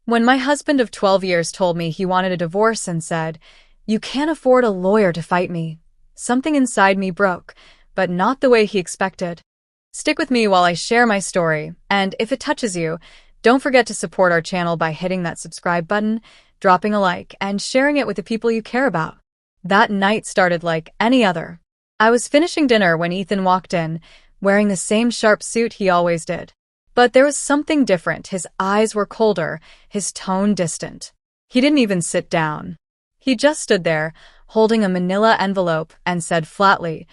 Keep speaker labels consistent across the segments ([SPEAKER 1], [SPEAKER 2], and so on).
[SPEAKER 1] When my husband of 12 years told me he wanted a divorce and said, "You can't afford a lawyer to fight me," something inside me broke, but not the way he expected. Stick with me while I share my story, and if it touches you, don't forget to support our channel by hitting that subscribe button, dropping a like, and sharing it with the people you care about. That night started like any other. I was finishing dinner when Ethan walked in, wearing the same sharp suit he always did. But there was something different. His eyes were colder, his tone distant. He didn't even sit down. He just stood there, holding a manila envelope, and said flatly,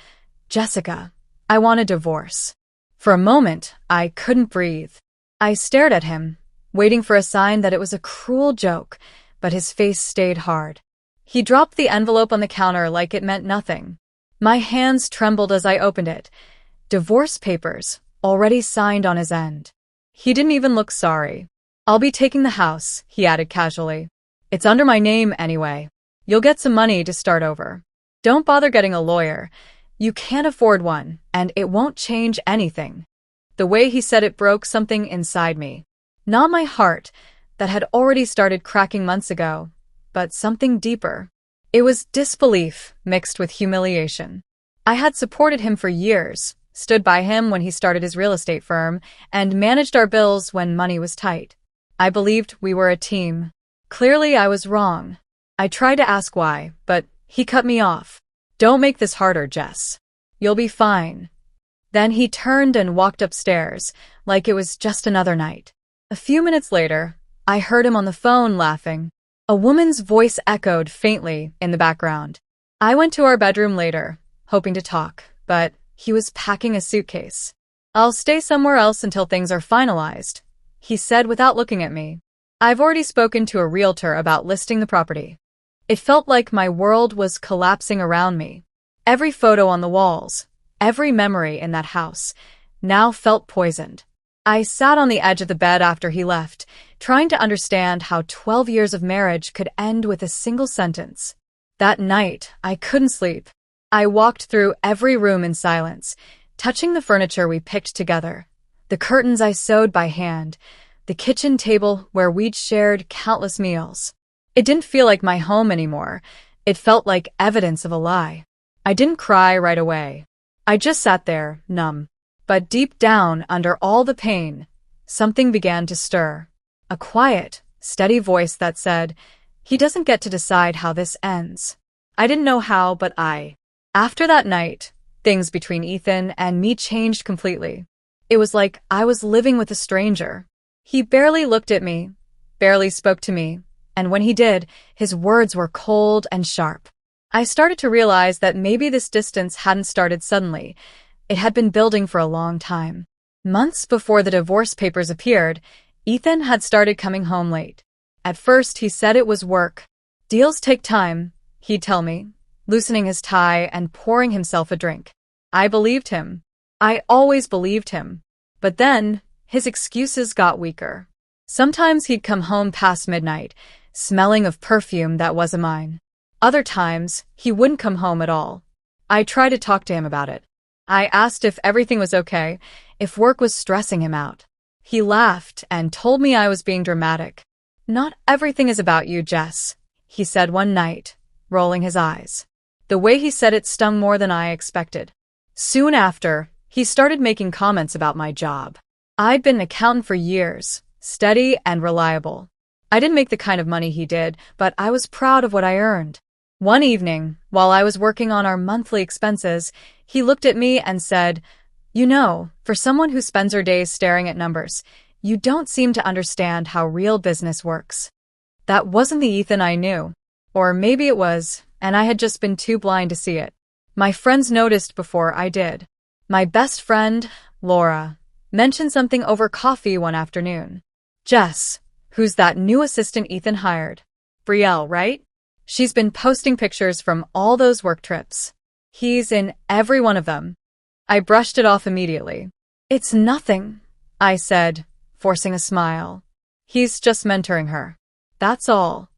[SPEAKER 1] "Jessica, I want a divorce." For a moment, I couldn't breathe. I stared at him, waiting for a sign that it was a cruel joke, but his face stayed hard. He dropped the envelope on the counter like it meant nothing. My hands trembled as I opened it. Divorce papers, already signed on his end. He didn't even look sorry. "I'll be taking the house," he added casually. "It's under my name anyway. You'll get some money to start over. Don't bother getting a lawyer. You can't afford one, and it won't change anything." The way he said it broke something inside me. Not my heart, that had already started cracking months ago, but something deeper. It was disbelief mixed with humiliation. I had supported him for years, stood by him when he started his real estate firm, and managed our bills when money was tight. I believed we were a team. Clearly, I was wrong. I tried to ask why, but he cut me off. "Don't make this harder, Jess. You'll be fine." Then he turned and walked upstairs, like it was just another night. A few minutes later, I heard him on the phone laughing. A woman's voice echoed faintly in the background. I went to our bedroom later, hoping to talk, but he was packing a suitcase. "I'll stay somewhere else until things are finalized," he said without looking at me. "I've already spoken to a realtor about listing the property." It felt like my world was collapsing around me. Every photo on the walls, every memory in that house, now felt poisoned. I sat on the edge of the bed after he left, trying to understand how 12 years of marriage could end with a single sentence. That night, I couldn't sleep. I walked through every room in silence, touching the furniture we picked together, the curtains I sewed by hand, the kitchen table where we'd shared countless meals. It didn't feel like my home anymore. It felt like evidence of a lie. I didn't cry right away. I just sat there, numb. But deep down, under all the pain, something began to stir. A quiet, steady voice that said, "He doesn't get to decide how this ends." I didn't know how, but After that night, things between Ethan and me changed completely. It was like I was living with a stranger. He barely looked at me, barely spoke to me, and when he did, his words were cold and sharp. I started to realize that maybe this distance hadn't started suddenly. It had been building for a long time. Months before the divorce papers appeared, Ethan had started coming home late. At first, he said it was work. "Deals take time," he'd tell me, loosening his tie and pouring himself a drink. I believed him. I always believed him. But then, his excuses got weaker. Sometimes he'd come home past midnight, smelling of perfume that wasn't mine. Other times, he wouldn't come home at all. I tried to talk to him about it. I asked if everything was okay, if work was stressing him out. He laughed and told me I was being dramatic. "Not everything is about you, Jess," he said one night, rolling his eyes. The way he said it stung more than I expected. Soon after, he started making comments about my job. I'd been an accountant for years, steady and reliable. I didn't make the kind of money he did, but I was proud of what I earned. One evening, while I was working on our monthly expenses, he looked at me and said, "You know, for someone who spends her days staring at numbers, you don't seem to understand how real business works." That wasn't the Ethan I knew. Or maybe it was, and I had just been too blind to see it. My friends noticed before I did. My best friend, Laura, mentioned something over coffee one afternoon. "Jess, who's that new assistant Ethan hired? Brielle, right? She's been posting pictures from all those work trips. He's in every one of them." I brushed it off immediately. "It's nothing," I said, forcing a smile. "He's just mentoring her. That's all."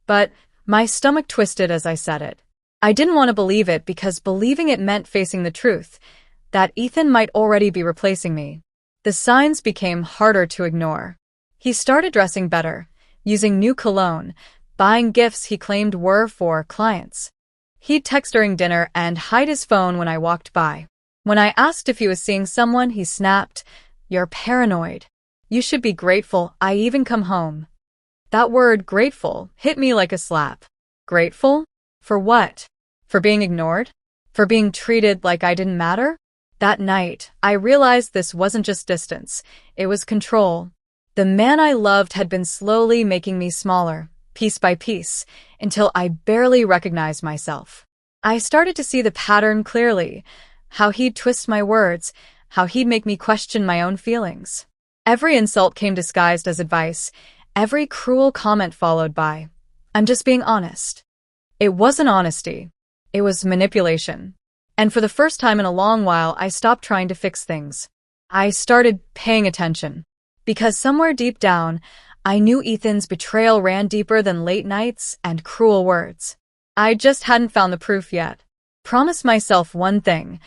[SPEAKER 1] But my stomach twisted as I said it. I didn't want to believe it because believing it meant facing the truth, that Ethan might already be replacing me. The signs became harder to ignore. He started dressing better, using new cologne, buying gifts he claimed were for clients. He'd text during dinner and hide his phone when I walked by. When I asked if he was seeing someone, he snapped, "You're paranoid. You should be grateful I even come home." That word, grateful, hit me like a slap. Grateful? For what? For being ignored? For being treated like I didn't matter? That night, I realized this wasn't just distance, it was control. The man I loved had been slowly making me smaller, piece by piece, until I barely recognized myself. I started to see the pattern clearly, how he'd twist my words, how he'd make me question my own feelings. Every insult came disguised as advice, every cruel comment followed by, "I'm just being honest." It wasn't honesty. It was manipulation. And for the first time in a long while, I stopped trying to fix things. I started paying attention. Because somewhere deep down, I knew Ethan's betrayal ran deeper than late nights and cruel words. I just hadn't found the proof yet. Promised myself one thing: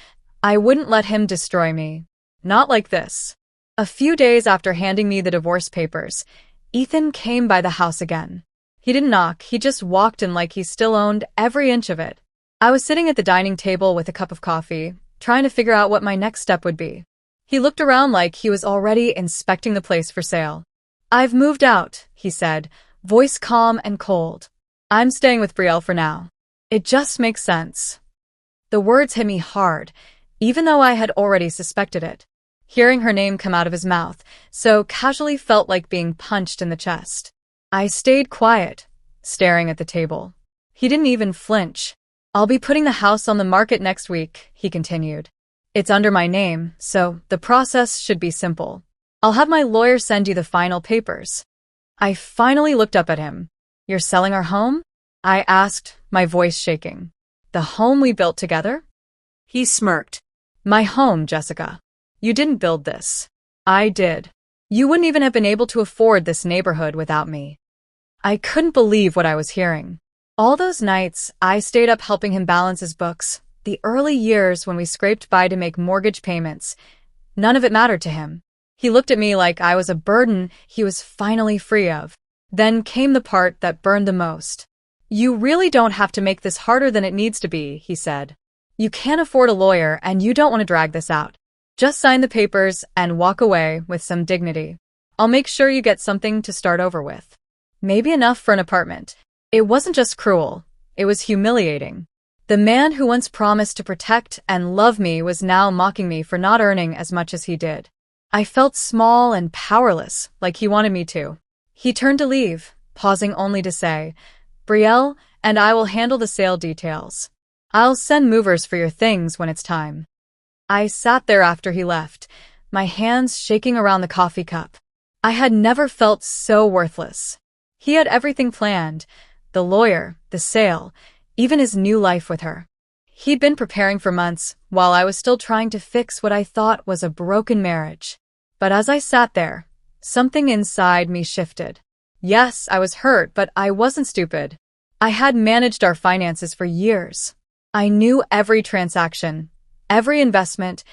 [SPEAKER 1] I wouldn't let him destroy me. Not like this. A few days after handing me the divorce papers, Ethan came by the house again. He didn't knock, he just walked in like he still owned every inch of it. I was sitting at the dining table with a cup of coffee, trying to figure out what my next step would be. He looked around like he was already inspecting the place for sale. "I've moved out," he said, voice calm and cold. "I'm staying with Brielle for now. It just makes sense." The words hit me hard, even though I had already suspected it. Hearing her name come out of his mouth so casually felt like being punched in the chest. I stayed quiet, staring at the table. He didn't even flinch. "I'll be putting the house on the market next week," he continued. "It's under my name, so the process should be simple. I'll have my lawyer send you the final papers." I finally looked up at him. "You're selling our home?" I asked, my voice shaking. "The home we built together?" He smirked. "My home, Jessica. You didn't build this. I did. You wouldn't even have been able to afford this neighborhood without me." I couldn't believe what I was hearing. All those nights, I stayed up helping him balance his books. The early years when we scraped by to make mortgage payments, none of it mattered to him. He looked at me like I was a burden he was finally free of. Then came the part that burned the most. "You really don't have to make this harder than it needs to be," he said. "You can't afford a lawyer and you don't want to drag this out. Just sign the papers and walk away with some dignity. I'll make sure you get something to start over with. Maybe enough for an apartment." It wasn't just cruel, it was humiliating. The man who once promised to protect and love me was now mocking me for not earning as much as he did. I felt small and powerless, like he wanted me to. He turned to leave, pausing only to say, "Brielle and I will handle the sale details. I'll send movers for your things when it's time." I sat there after he left, my hands shaking around the coffee cup. I had never felt so worthless. He had everything planned: the lawyer, the sale, even his new life with her. He'd been preparing for months, while I was still trying to fix what I thought was a broken marriage. But as I sat there, something inside me shifted. Yes, I was hurt, but I wasn't stupid. I had managed our finances for years. I knew every transaction, every investment,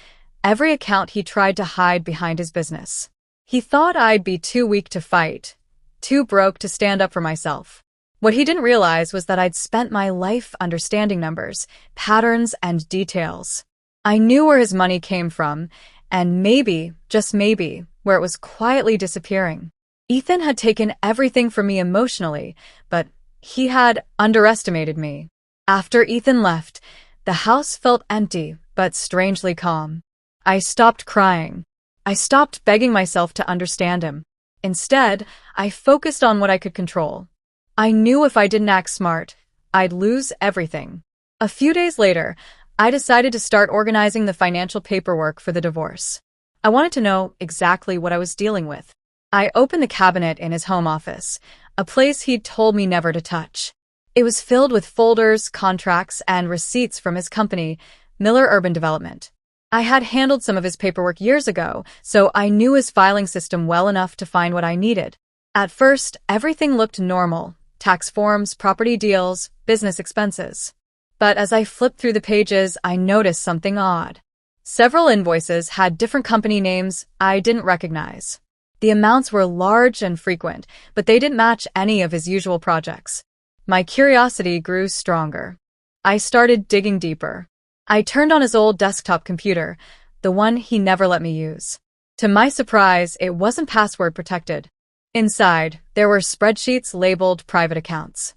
[SPEAKER 1] every account he tried to hide behind his business. He thought I'd be too weak to fight, too broke to stand up for myself. What he didn't realize was that I'd spent my life understanding numbers, patterns, and details. I knew where his money came from, and maybe, just maybe, where it was quietly disappearing. Ethan had taken everything from me emotionally, but he had underestimated me. After Ethan left, the house felt empty, but strangely calm. I stopped crying. I stopped begging myself to understand him. Instead, I focused on what I could control. I knew if I didn't act smart, I'd lose everything. A few days later, I decided to start organizing the financial paperwork for the divorce. I wanted to know exactly what I was dealing with. I opened the cabinet in his home office, a place he'd told me never to touch. It was filled with folders, contracts, and receipts from his company, Miller Urban Development. I had handled some of his paperwork years ago, so I knew his filing system well enough to find what I needed. At first, everything looked normal: tax forms, property deals, business expenses. But as I flipped through the pages, I noticed something odd. Several invoices had different company names I didn't recognize. The amounts were large and frequent, but they didn't match any of his usual projects. My curiosity grew stronger. I started digging deeper. I turned on his old desktop computer, the one he never let me use. To my surprise, it wasn't password protected. Inside, there were spreadsheets labeled private accounts.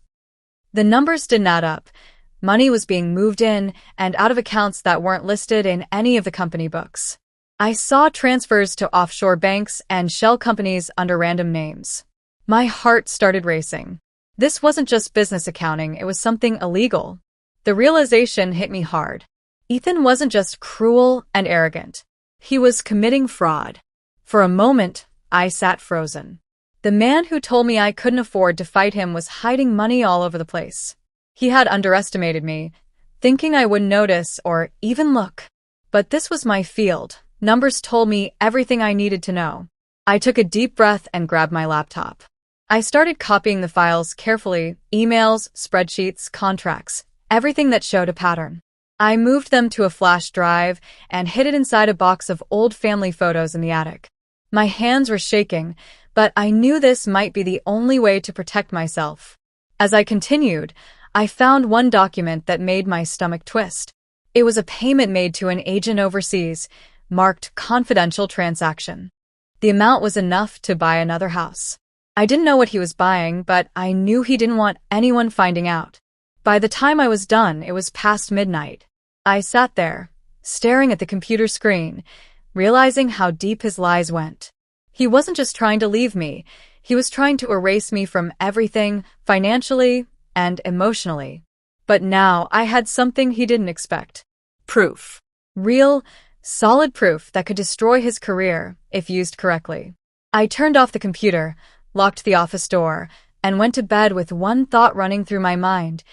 [SPEAKER 1] The numbers didn't add up. Money was being moved in and out of accounts that weren't listed in any of the company books. I saw transfers to offshore banks and shell companies under random names. My heart started racing. This wasn't just business accounting, it was something illegal. The realization hit me hard. Ethan wasn't just cruel and arrogant. He was committing fraud. For a moment, I sat frozen. The man who told me I couldn't afford to fight him was hiding money all over the place. He had underestimated me, thinking I wouldn't notice or even look. But this was my field. Numbers told me everything I needed to know. I took a deep breath and grabbed my laptop. I started copying the files carefully, emails, spreadsheets, contracts, everything that showed a pattern. I moved them to a flash drive and hid it inside a box of old family photos in the attic. My hands were shaking, but I knew this might be the only way to protect myself. As I continued, I found one document that made my stomach twist. It was a payment made to an agent overseas, marked confidential transaction. The amount was enough to buy another house. I didn't know what he was buying, but I knew he didn't want anyone finding out. By the time I was done, it was past midnight. I sat there, staring at the computer screen, realizing how deep his lies went. He wasn't just trying to leave me, he was trying to erase me from everything, financially and emotionally. But now I had something he didn't expect. Proof. Real, solid proof that could destroy his career if used correctly. I turned off the computer, locked the office door, and went to bed with one thought running through my mind.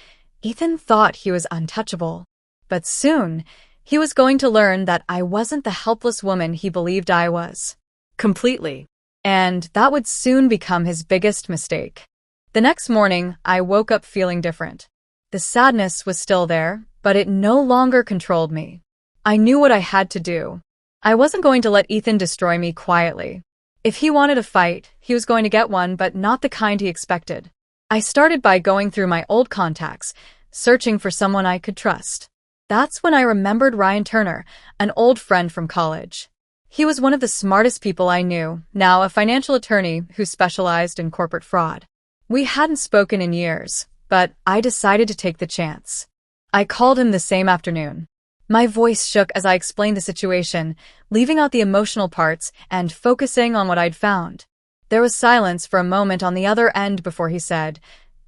[SPEAKER 1] Ethan thought he was untouchable. But soon, he was going to learn that I wasn't the helpless woman he believed I was. Completely. And that would soon become his biggest mistake. The next morning, I woke up feeling different. The sadness was still there, but it no longer controlled me. I knew what I had to do. I wasn't going to let Ethan destroy me quietly. If he wanted a fight, he was going to get one, but not the kind he expected. I started by going through my old contacts, searching for someone I could trust. That's when I remembered Ryan Turner, an old friend from college. He was one of the smartest people I knew, now a financial attorney who specialized in corporate fraud. We hadn't spoken in years, but I decided to take the chance. I called him the same afternoon. My voice shook as I explained the situation, leaving out the emotional parts and focusing on what I'd found. There was silence for a moment on the other end before he said,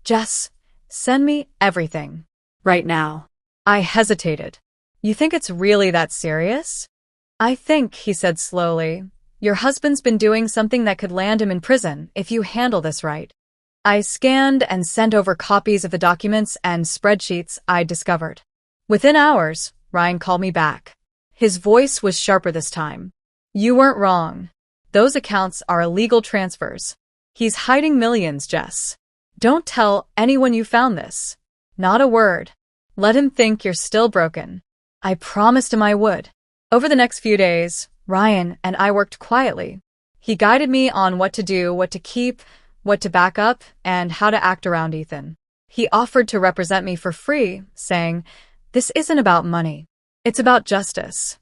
[SPEAKER 1] "Jess, send me everything. Right now." I hesitated. "You think it's really that serious?" "I think," he said slowly, "your husband's been doing something that could land him in prison if you handle this right." I scanned and sent over copies of the documents and spreadsheets I'd discovered. Within hours, Ryan called me back. His voice was sharper this time. "You weren't wrong. Those accounts are illegal transfers. He's hiding millions, Jess. Don't tell anyone you found this. Not a word. Let him think you're still broken." I promised him I would. Over the next few days, Ryan and I worked quietly. He guided me on what to do, what to keep, what to back up, and how to act around Ethan. He offered to represent me for free, saying, "This isn't about money. It's about justice."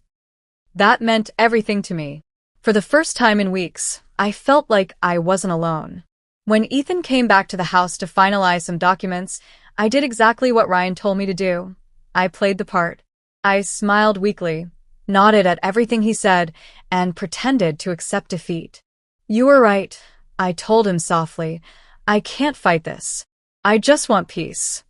[SPEAKER 1] That meant everything to me. For the first time in weeks, I felt like I wasn't alone. When Ethan came back to the house to finalize some documents, I did exactly what Ryan told me to do. I played the part. I smiled weakly, nodded at everything he said, and pretended to accept defeat. "You were right," I told him softly. "I can't fight this. I just want peace."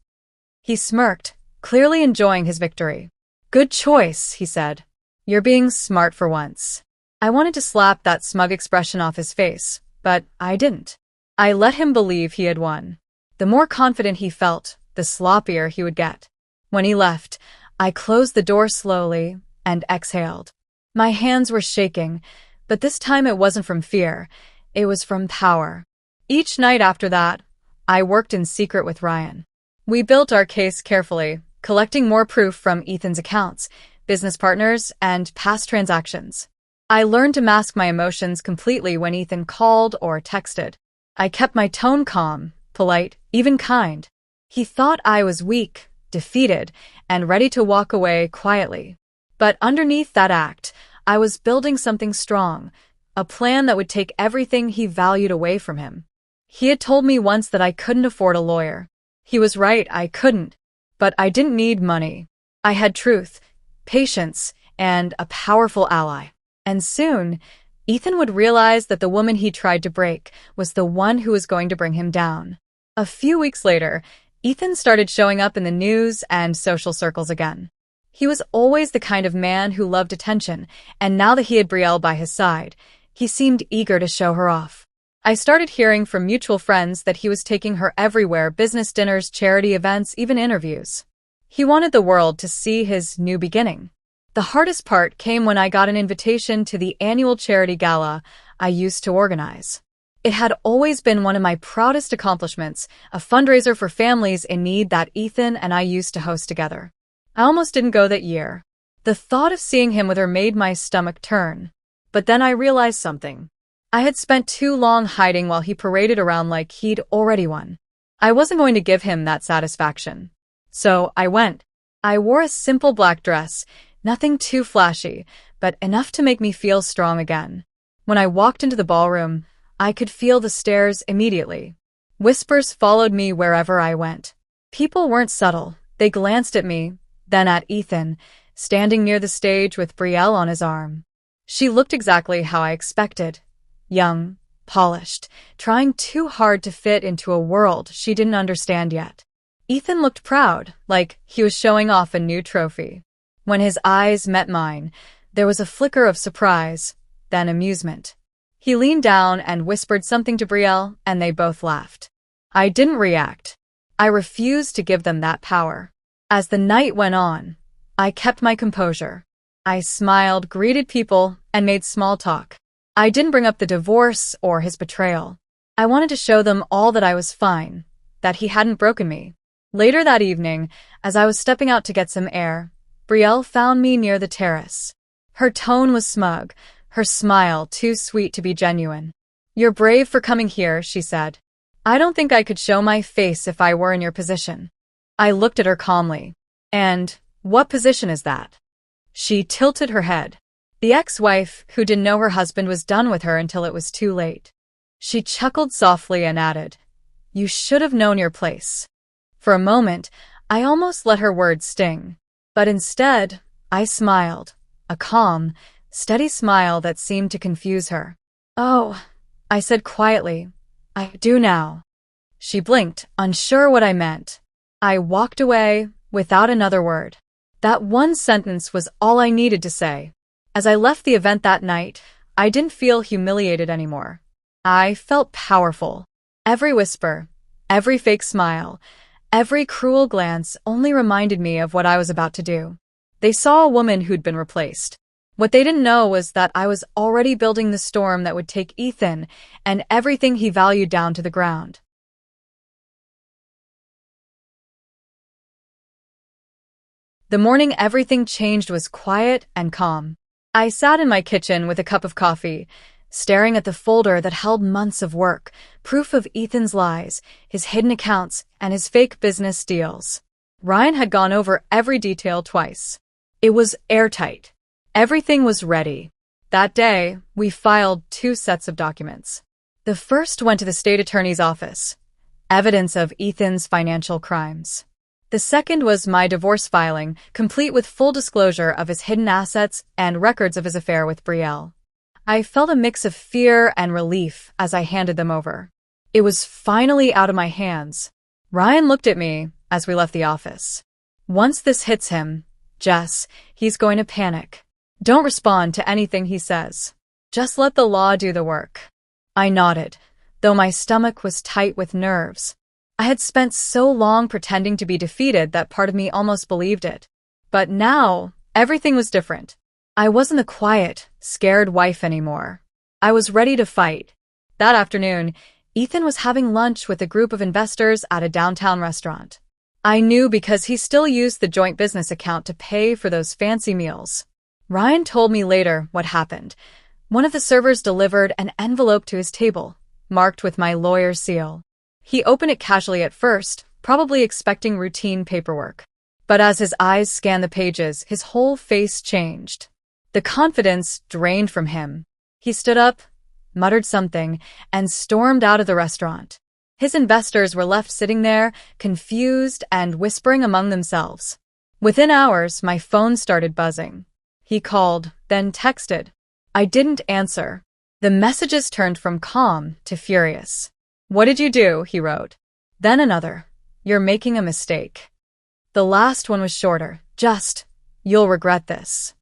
[SPEAKER 1] He smirked, clearly enjoying his victory. "Good choice," he said. "You're being smart for once." I wanted to slap that smug expression off his face, but I didn't. I let him believe he had won. The more confident he felt, the sloppier he would get. When he left, I closed the door slowly and exhaled. My hands were shaking, but this time it wasn't from fear. It was from power. Each night after that, I worked in secret with Ryan. We built our case carefully, collecting more proof from Ethan's accounts, business partners, and past transactions. I learned to mask my emotions completely when Ethan called or texted. I kept my tone calm, polite, even kind. He thought I was weak, defeated, and ready to walk away quietly. But underneath that act, I was building something strong, a plan that would take everything he valued away from him. He had told me once that I couldn't afford a lawyer. He was right, I couldn't. But I didn't need money. I had truth, patience, and a powerful ally. And soon, Ethan would realize that the woman he tried to break was the one who was going to bring him down. A few weeks later, Ethan started showing up in the news and social circles again. He was always the kind of man who loved attention, and now that he had Brielle by his side, he seemed eager to show her off. I started hearing from mutual friends that he was taking her everywhere: business dinners, charity events, even interviews. He wanted the world to see his new beginning. The hardest part came when I got an invitation to the annual charity gala I used to organize. It had always been one of my proudest accomplishments, a fundraiser for families in need that Ethan and I used to host together. I almost didn't go that year. The thought of seeing him with her made my stomach turn. But then I realized something. I had spent too long hiding while he paraded around like he'd already won. I wasn't going to give him that satisfaction. So I went. I wore a simple black dress, nothing too flashy, but enough to make me feel strong again. When I walked into the ballroom, I could feel the stares immediately. Whispers followed me wherever I went. People weren't subtle. They glanced at me, then at Ethan, standing near the stage with Brielle on his arm. She looked exactly how I expected. Young, polished, trying too hard to fit into a world she didn't understand yet. Ethan looked proud, like he was showing off a new trophy. When his eyes met mine, there was a flicker of surprise, then amusement. He leaned down and whispered something to Brielle, and they both laughed. I didn't react. I refused to give them that power. As the night went on, I kept my composure. I smiled, greeted people, and made small talk. I didn't bring up the divorce or his betrayal. I wanted to show them all that I was fine, that he hadn't broken me. Later that evening, as I was stepping out to get some air, Brielle found me near the terrace. Her tone was smug, her smile too sweet to be genuine. "You're brave for coming here," she said. "I don't think I could show my face if I were in your position." I looked at her calmly. "And what position is that?" She tilted her head. The ex-wife who didn't know her husband was done with her until it was too late. She chuckled softly and added, "You should have known your place." For a moment, I almost let her words sting. But instead, I smiled, a calm, steady smile that seemed to confuse her. "Oh," I said quietly, "I do now." She blinked, unsure what I meant. I walked away without another word. That one sentence was all I needed to say. As I left the event that night, I didn't feel humiliated anymore. I felt powerful. Every whisper, every fake smile, every cruel glance only reminded me of what I was about to do. They saw a woman who'd been replaced. What they didn't know was that I was already building the storm that would take Ethan and everything he valued down to the ground. The morning everything changed was quiet and calm. I sat in my kitchen with a cup of coffee, staring at the folder that held months of work, proof of Ethan's lies, his hidden accounts, and his fake business deals. Ryan had gone over every detail twice. It was airtight. Everything was ready. That day, we filed 2 sets of documents. The first went to the state attorney's office, evidence of Ethan's financial crimes. The second was my divorce filing, complete with full disclosure of his hidden assets and records of his affair with Brielle. I felt a mix of fear and relief as I handed them over. It was finally out of my hands. Ryan looked at me as we left the office. "Once this hits him, Jess, he's going to panic. Don't respond to anything he says. Just let the law do the work." I nodded, though my stomach was tight with nerves. I had spent so long pretending to be defeated that part of me almost believed it. But now, everything was different. I wasn't the quiet, scared wife anymore. I was ready to fight. That afternoon, Ethan was having lunch with a group of investors at a downtown restaurant. I knew because he still used the joint business account to pay for those fancy meals. Ryan told me later what happened. One of the servers delivered an envelope to his table, marked with my lawyer's seal. He opened it casually at first, probably expecting routine paperwork. But as his eyes scanned the pages, his whole face changed. The confidence drained from him. He stood up, muttered something, and stormed out of the restaurant. His investors were left sitting there, confused and whispering among themselves. Within hours, my phone started buzzing. He called, then texted. I didn't answer. The messages turned from calm to furious. "What did you do?" he wrote. Then another. "You're making a mistake." The last one was shorter. Just, "You'll regret this."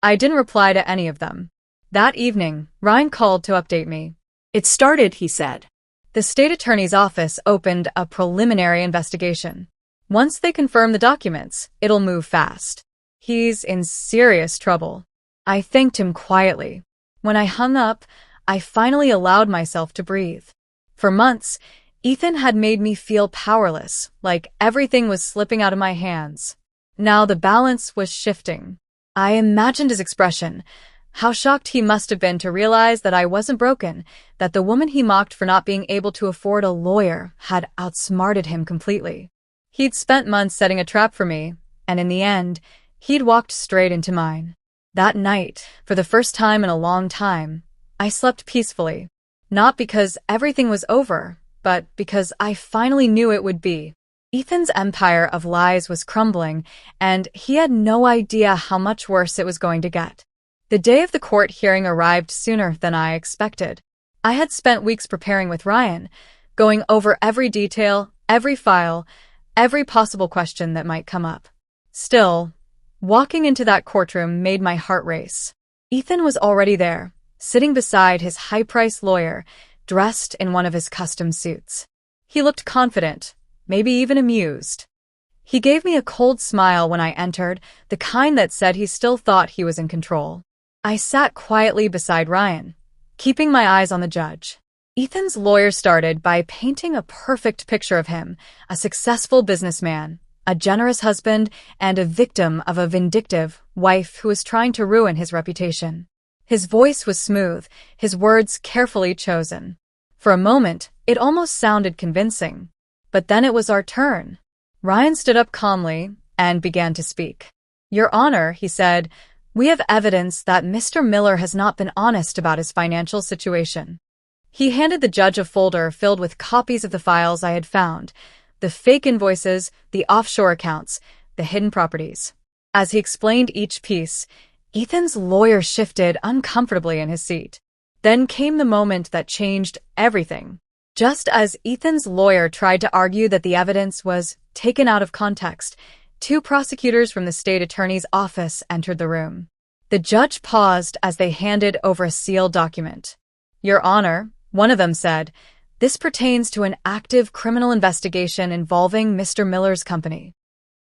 [SPEAKER 1] I didn't reply to any of them. That evening, Ryan called to update me.
[SPEAKER 2] "It started," he said.
[SPEAKER 1] The state attorney's office opened a preliminary investigation. Once they confirm the documents, it'll move fast. He's in serious trouble. I thanked him quietly. When I hung up, I finally allowed myself to breathe. For months, Ethan had made me feel powerless, like everything was slipping out of my hands. Now the balance was shifting. I imagined his expression. How shocked he must have been to realize that I wasn't broken, that the woman he mocked for not being able to afford a lawyer had outsmarted him completely. He'd spent months setting a trap for me, and in the end, he'd walked straight into mine. That night, for the first time in a long time, I slept peacefully. Not because everything was over, but because I finally knew it would be. Ethan's empire of lies was crumbling, and he had no idea how much worse it was going to get. The day of the court hearing arrived sooner than I expected. I had spent weeks preparing with Ryan, going over every detail, every file, every possible question that might come up. Still, walking into that courtroom made my heart race. Ethan was already there, sitting beside his high-priced lawyer, dressed in one of his custom suits. He looked confident, maybe even amused. He gave me a cold smile when I entered, the kind that said he still thought he was in control. I sat quietly beside Ryan, keeping my eyes on the judge. Ethan's lawyer started by painting a perfect picture of him, a successful businessman, a generous husband, and a victim of a vindictive wife who was trying to ruin his reputation. His voice was smooth, his words carefully chosen. For a moment, it almost sounded convincing. But then it was our turn. Ryan stood up calmly and began to speak. "Your Honor," he said, "we have evidence that Mr. Miller has not been honest about his financial situation." He handed the judge a folder filled with copies of the files I had found, the fake invoices, the offshore accounts, the hidden properties. As he explained each piece, Ethan's lawyer shifted uncomfortably in his seat. Then came the moment that changed everything. Just as Ethan's lawyer tried to argue that the evidence was taken out of context, two prosecutors from the state attorney's office entered the room. The judge paused as they handed over a sealed document. "Your Honor," one of them said, "this pertains to an active criminal investigation involving Mr. Miller's company."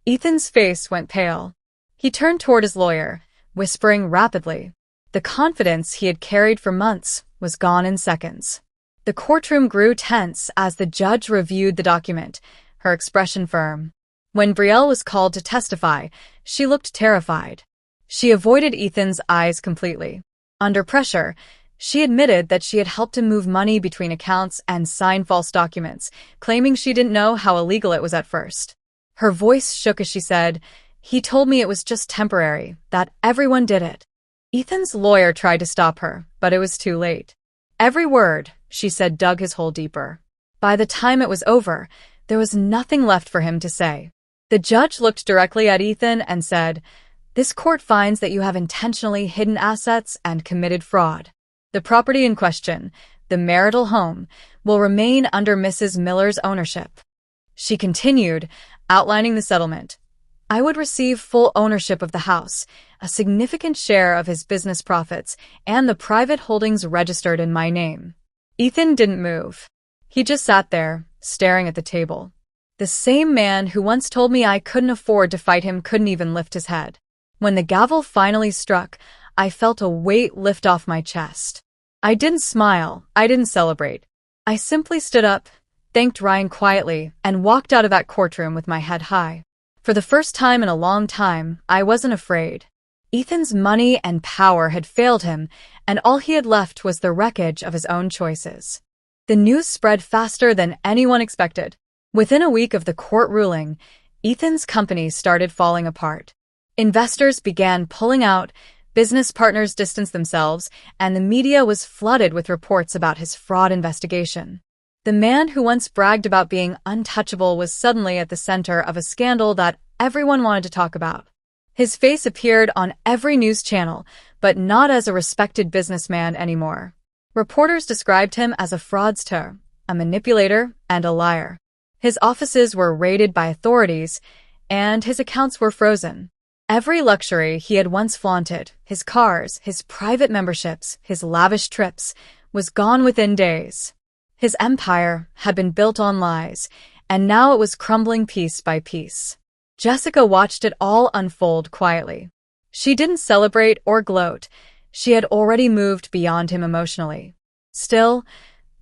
[SPEAKER 1] Ethan's face went pale. He turned toward his lawyer, whispering rapidly. The confidence he had carried for months was gone in seconds. The courtroom grew tense as the judge reviewed the document, her expression firm. When Brielle was called to testify, she looked terrified. She avoided Ethan's eyes completely. Under pressure, she admitted that she had helped him move money between accounts and sign false documents, claiming she didn't know how illegal it was at first. Her voice shook as she said, "He told me it was just temporary, that everyone did it." Ethan's lawyer tried to stop her, but it was too late. Every word, she said, dug his hole deeper. By the time it was over, there was nothing left for him to say. The judge looked directly at Ethan and said, "This court finds that you have intentionally hidden assets and committed fraud. The property in question, the marital home, will remain under Mrs. Miller's ownership." She continued, outlining the settlement. "I would receive full ownership of the house, a significant share of his business profits, and the private holdings registered in my name." Ethan didn't move. He just sat there, staring at the table. The same man who once told me I couldn't afford to fight him couldn't even lift his head. When the gavel finally struck, I felt a weight lift off my chest. I didn't smile, I didn't celebrate. I simply stood up, thanked Ryan quietly, and walked out of that courtroom with my head high. For the first time in a long time, I wasn't afraid. Ethan's money and power had failed him, and all he had left was the wreckage of his own choices. The news spread faster than anyone expected. Within a week of the court ruling, Ethan's company started falling apart. Investors began pulling out, business partners distanced themselves, and the media was flooded with reports about his fraud investigation. The man who once bragged about being untouchable was suddenly at the center of a scandal that everyone wanted to talk about. His face appeared on every news channel, but not as a respected businessman anymore. Reporters described him as a fraudster, a manipulator, and a liar. His offices were raided by authorities, and his accounts were frozen. Every luxury he had once flaunted, his cars, his private memberships, his lavish trips, was gone within days. His empire had been built on lies, and now it was crumbling piece by piece. Jessica watched it all unfold quietly. She didn't celebrate or gloat. She had already moved beyond him emotionally. Still,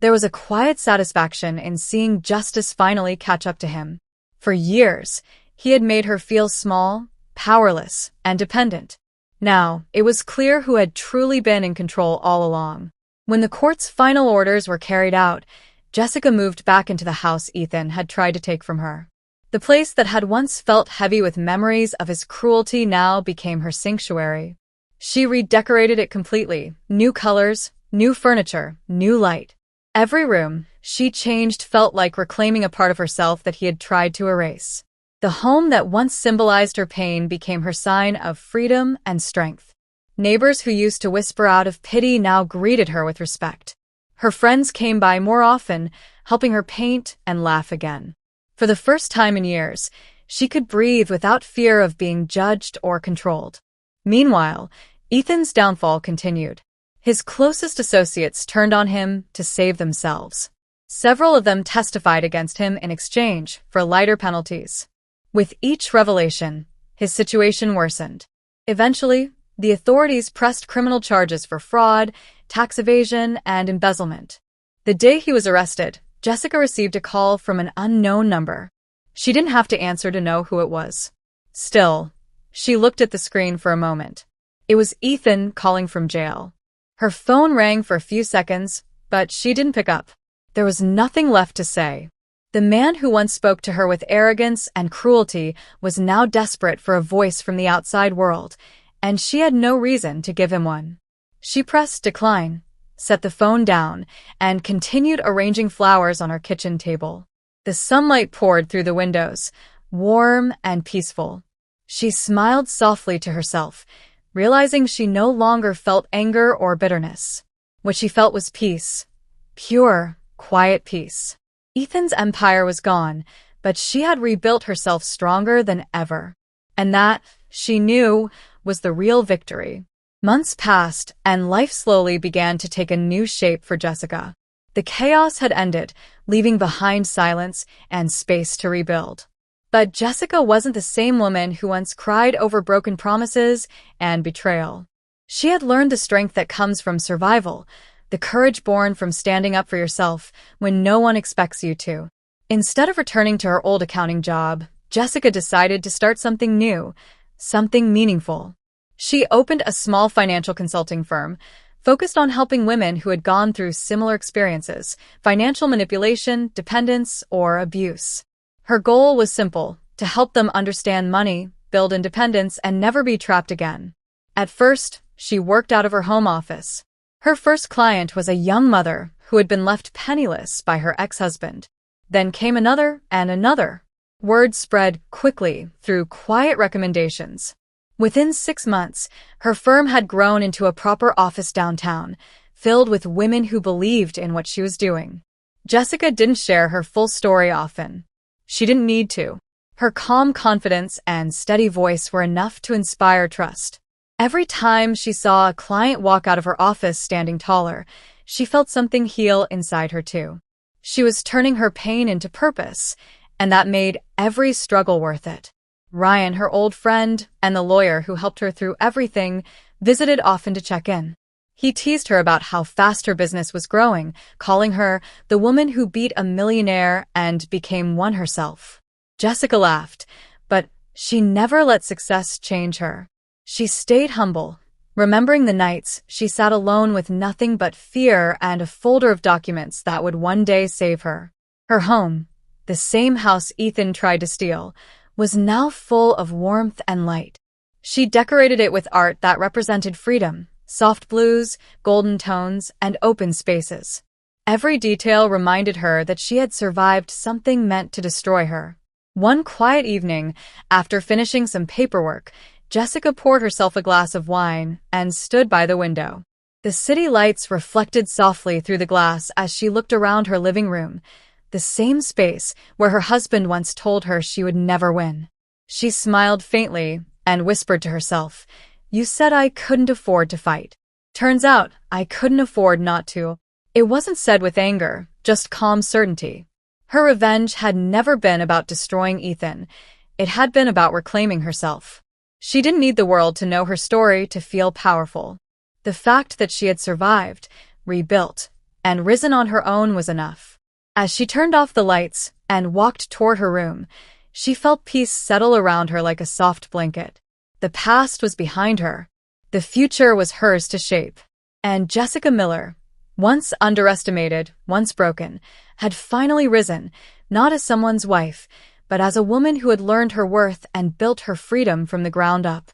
[SPEAKER 1] there was a quiet satisfaction in seeing justice finally catch up to him. For years, he had made her feel small, powerless, and dependent. Now, it was clear who had truly been in control all along. When the court's final orders were carried out, Jessica moved back into the house Ethan had tried to take from her. The place that had once felt heavy with memories of his cruelty now became her sanctuary. She redecorated it completely, new colors, new furniture, new light. Every room she changed felt like reclaiming a part of herself that he had tried to erase. The home that once symbolized her pain became her sign of freedom and strength. Neighbors who used to whisper out of pity now greeted her with respect. Her friends came by more often, helping her paint and laugh again. For the first time in years, she could breathe without fear of being judged or controlled. Meanwhile, Ethan's downfall continued. His closest associates turned on him to save themselves. Several of them testified against him in exchange for lighter penalties. With each revelation, his situation worsened. Eventually, the authorities pressed criminal charges for fraud, tax evasion, and embezzlement. The day he was arrested, Jessica received a call from an unknown number. She didn't have to answer to know who it was. Still, she looked at the screen for a moment. It was Ethan calling from jail. Her phone rang for a few seconds, but she didn't pick up. There was nothing left to say. The man who once spoke to her with arrogance and cruelty was now desperate for a voice from the outside world, and she had no reason to give him one. She pressed decline, set the phone down, and continued arranging flowers on her kitchen table. The sunlight poured through the windows, warm and peaceful. She smiled softly to herself, realizing she no longer felt anger or bitterness. What she felt was peace. Pure, quiet peace. Ethan's empire was gone, but she had rebuilt herself stronger than ever. And that, she knew, was the real victory. Months passed, and life slowly began to take a new shape for Jessica. The chaos had ended, leaving behind silence and space to rebuild. But Jessica wasn't the same woman who once cried over broken promises and betrayal. She had learned the strength that comes from survival, the courage born from standing up for yourself when no one expects you to. Instead of returning to her old accounting job, Jessica decided to start something new, something meaningful. She opened a small financial consulting firm, focused on helping women who had gone through similar experiences, financial manipulation, dependence, or abuse. Her goal was simple, to help them understand money, build independence, and never be trapped again. At first, she worked out of her home office. Her first client was a young mother who had been left penniless by her ex-husband. Then came another and another. Word spread quickly through quiet recommendations. Within 6 months, her firm had grown into a proper office downtown, filled with women who believed in what she was doing. Jessica didn't share her full story often. She didn't need to. Her calm confidence and steady voice were enough to inspire trust. Every time she saw a client walk out of her office standing taller, she felt something heal inside her too. She was turning her pain into purpose, and that made every struggle worth it. Ryan, her old friend, and the lawyer who helped her through everything, visited often to check in. He teased her about how fast her business was growing, calling her the woman who beat a millionaire and became one herself. Jessica laughed, but she never let success change her. She stayed humble, remembering the nights she sat alone with nothing but fear and a folder of documents that would one day save her. Her home, the same house Ethan tried to steal, was now full of warmth and light. She decorated it with art that represented freedom, soft blues, golden tones, and open spaces. Every detail reminded her that she had survived something meant to destroy her. One quiet evening, after finishing some paperwork, Jessica poured herself a glass of wine and stood by the window. The city lights reflected softly through the glass as she looked around her living room, the same space where her husband once told her she would never win. She smiled faintly and whispered to herself, "You said I couldn't afford to fight. Turns out I couldn't afford not to." It wasn't said with anger, just calm certainty. Her revenge had never been about destroying Ethan. It had been about reclaiming herself. She didn't need the world to know her story to feel powerful. The fact that she had survived, rebuilt, and risen on her own was enough. As she turned off the lights and walked toward her room, she felt peace settle around her like a soft blanket. The past was behind her. The future was hers to shape. And Jessica Miller, once underestimated, once broken, had finally risen, not as someone's wife, but as a woman who had learned her worth and built her freedom from the ground up.